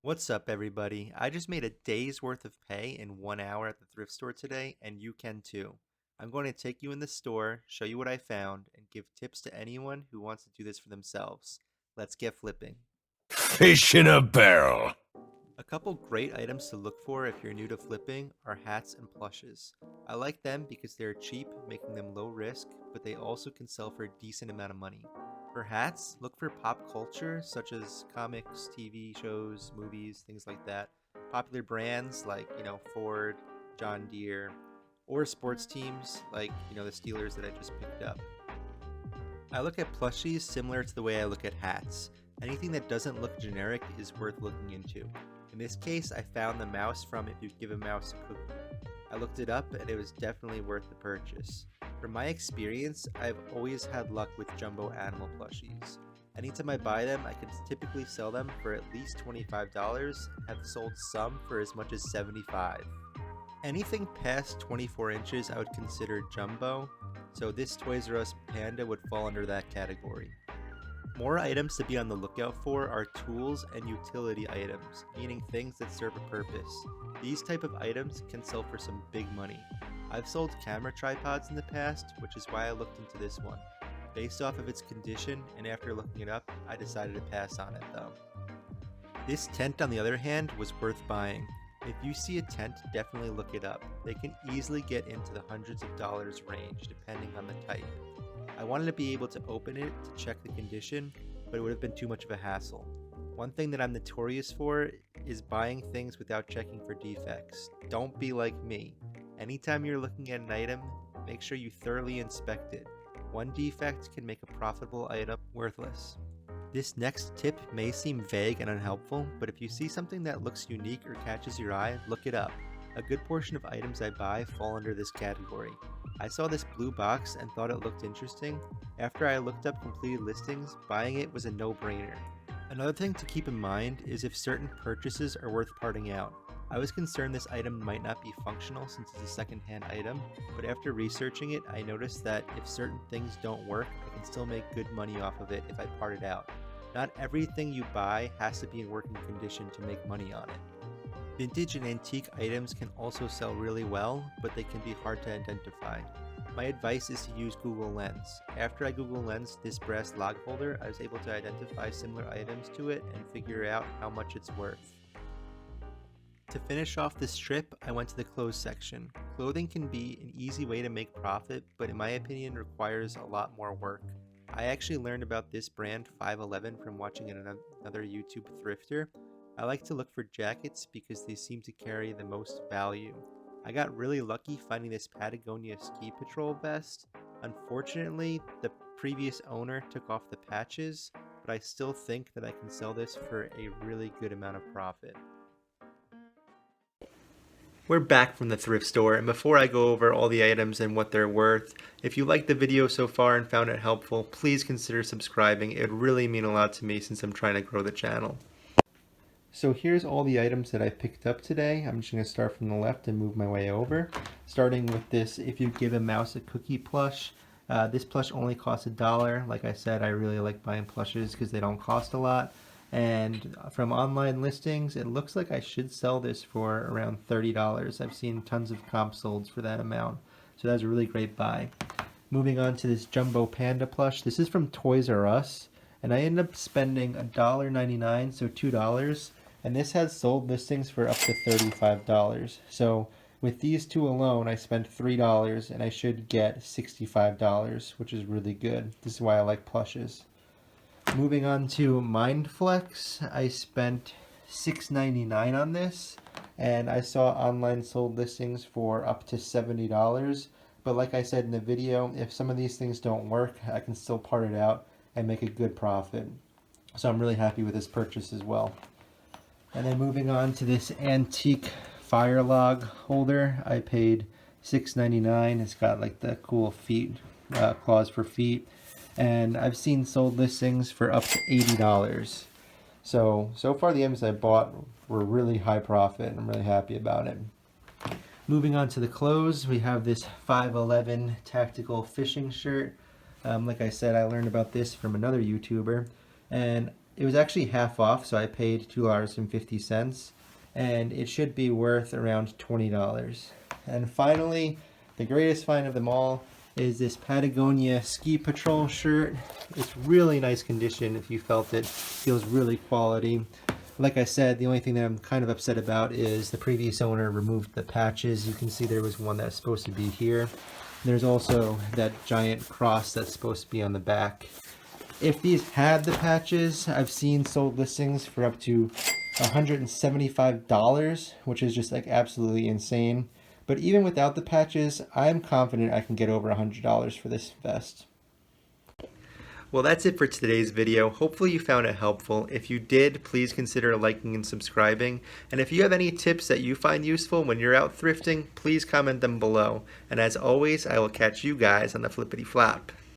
What's up, everybody? I just made a day's worth of pay in 1 hour at the thrift store today, and you can too. I'm going to take you in the store, show you what I found, and give tips to anyone who wants to do this for themselves. Let's get flipping. Fish in a barrel. A couple great items to look for if you're new to flipping are hats and plushes. I like them because they're cheap, making them low risk, but they also can sell for a decent amount of money. For hats, look for pop culture such as comics, TV shows, movies, things like that. Popular brands like, Ford, John Deere, or sports teams like, the Steelers that I just picked up. I look at plushies similar to the way I look at hats. Anything that doesn't look generic is worth looking into. In this case, I found the mouse from If You Give a Mouse a Cookie. I looked it up and it was definitely worth the purchase. From my experience, I've always had luck with jumbo animal plushies. Anytime I buy them, I can typically sell them for at least $25 and have sold some for as much as $75. Anything past 24 inches I would consider jumbo, so this Toys R Us Panda would fall under that category. More items to be on the lookout for are tools and utility items, meaning things that serve a purpose. These type of items can sell for some big money. I've sold camera tripods in the past, which is why I looked into this one. Based off of its condition and after looking it up, I decided to pass on it though. This tent, on the other hand, was worth buying. If you see a tent, definitely look it up. They can easily get into the hundreds of dollars range depending on the type. I wanted to be able to open it to check the condition, but it would have been too much of a hassle. One thing that I'm notorious for is buying things without checking for defects. Don't be like me. Anytime you're looking at an item, make sure you thoroughly inspect it. One defect can make a profitable item worthless. This next tip may seem vague and unhelpful, but if you see something that looks unique or catches your eye, look it up. A good portion of items I buy fall under this category. I saw this blue box and thought it looked interesting. After I looked up completed listings, buying it was a no-brainer. Another thing to keep in mind is if certain purchases are worth parting out. I was concerned this item might not be functional since it's a second-hand item, but after researching it, I noticed that if certain things don't work, I can still make good money off of it if I part it out. Not everything you buy has to be in working condition to make money on it. Vintage and antique items can also sell really well, but they can be hard to identify. My advice is to use Google Lens. After I Google Lens this brass log holder, I was able to identify similar items to it and figure out how much it's worth. To finish off this trip, I went to the clothes section. Clothing can be an easy way to make profit, but in my opinion requires a lot more work. I actually learned about this brand 511 from watching another YouTube thrifter. I like to look for jackets because they seem to carry the most value. I got really lucky finding this Patagonia Ski Patrol vest. Unfortunately, the previous owner took off the patches, but I still think that I can sell this for a really good amount of profit. We're back from the thrift store, and before I go over all the items and what they're worth, if you liked the video so far and found it helpful, please consider subscribing. It would really mean a lot to me since I'm trying to grow the channel. So here's all the items that I picked up today. I'm just going to start from the left and move my way over. Starting with this If You Give a Mouse a Cookie plush. This plush only costs $1. Like I said, I really like buying plushes because they don't cost a lot. And from online listings, it looks like I should sell this for around $30. I've seen tons of comp solds for that amount. So that's a really great buy. Moving on to this Jumbo Panda plush. This is from Toys R Us. And I ended up spending $1.99, so $2. And this has sold listings for up to $35. So with these two alone, I spent $3 and I should get $65, which is really good. This is why I like plushes. Moving on to Mindflex, I spent $6.99 on this, and I saw online sold listings for up to $70. But like I said in the video, if some of these things don't work, I can still part it out and make a good profit. So I'm really happy with this purchase as well. And then moving on to this antique fire log holder, I paid $6.99. It's got like the cool feet, claws for feet. And I've seen sold listings for up to $80. So far the items I bought were really high profit, and I'm really happy about it. Moving on to the clothes, we have this 511 tactical fishing shirt. Like I said, I learned about this from another YouTuber, and It was actually half off, so I paid $2.50, and it should be worth around $20. And finally, the greatest find of them all is this Patagonia Ski Patrol shirt. It's really nice condition if you felt it. Feels really quality. Like I said, the only thing that I'm kind of upset about is the previous owner removed the patches. You can see there was one that's supposed to be here. There's also that giant cross that's supposed to be on the back. If these had the patches, I've seen sold listings for up to $175, which is just like absolutely insane. But even without the patches, I'm confident I can get over $100 for this vest. Well, that's it for today's video. Hopefully you found it helpful. If you did, please consider liking and subscribing. And if you have any tips that you find useful when you're out thrifting, please comment them below. And as always, I will catch you guys on the flippity flop.